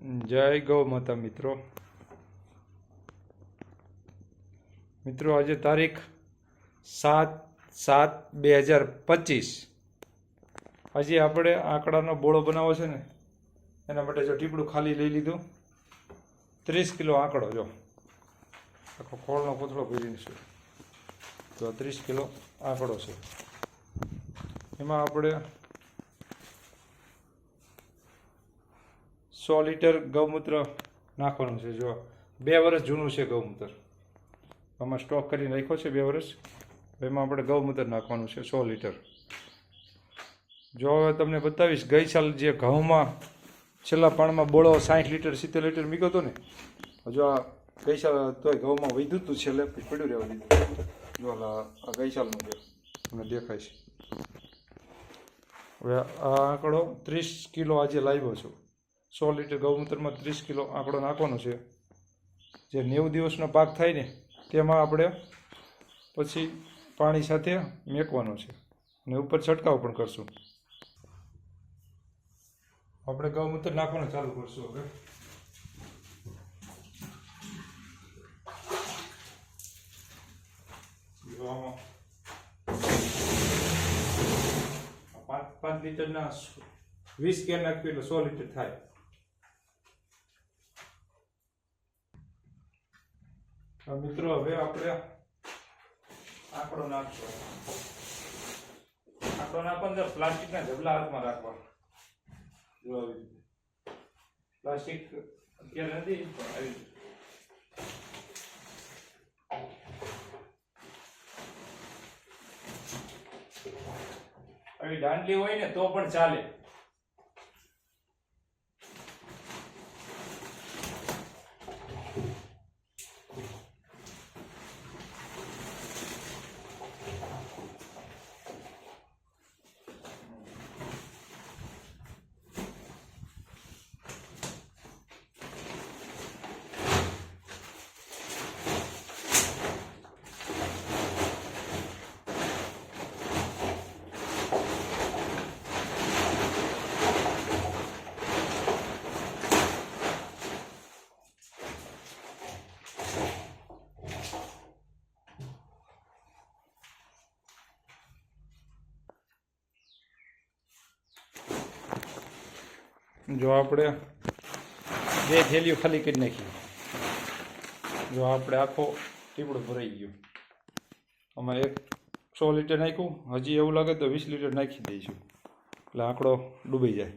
જય ગૌ માતા મિત્રો આજે તારીખ 7/7/2025 આજે આપણે આંકડાનો બોળો બનાવો છે ને એના માટે જો ટીપડું ખાલી લઈ લીધું 30 કિલો આંકડો જો આખો ખોળનો કોથળો ભરીને છે તો 30 કિલો આંકડો છે એમાં આપણે 100 લીટર ગૌમૂત્ર નાખવાનું છે જો 2 વર્ષ જૂનું છે ગૌમૂત્ર આમાં સ્ટોક કરીને રાખ્યો છે 2 વર્ષ એમાં આપણે ગૌમૂત્ર નાખવાનું છે 100 લીટર જો હવે તમને બતાવીશ ગઈ સાલ જે ઘઉંમાં છેલ્લા પાણમાં બોળો 60 લીટર 70 લીટર મૂક્યો હતો ને જો આ ગઈ સાલ તોય ઘઉંમાં વધ્યું હતું છેલ્લે પડ્યું રહેવા દીધું જો આ ગઈ સાલનું છે તમને દેખાય છે હવે આ આંકડો 30 કિલો આજે લાવ્યો છું 100 લીટર ગૌમૂત્રમાં 30 કિલો આંકડો નાખવાનો છે જે 90 દિવસનો પાક થાય ને તેમાં આપણે પછી પાણી સાથે મેકવાનો છે અને ઉપર છંટકાવ પણ કરશું આપણે ગૌમૂત્ર નાખવાનું ચાલુ કરશું હવે 5 લીટરના 20 કેન નાખ્યું એટલે 100 લીટર થાય મિત્રો હવે આપણે આંકડો નાખશું આંકડો નાખવાનો પ્લાસ્ટિકના ઢગલા હાથમાં રાખવા જો પ્લાસ્ટિક અત્યારે નથી આવી દાંડલી હોય ને તો પણ ચાલે જો આપણે 2 થેલીઓ ખાલી કરી નાખી જો આપણે આખો ટીપડો ભરાઈ ગયો આમાં 100 લીટર નાખ્યું હજી એવું લાગે તો 20 લીટર નાખી દઈશું એટલે આંકડો ડૂબી જાય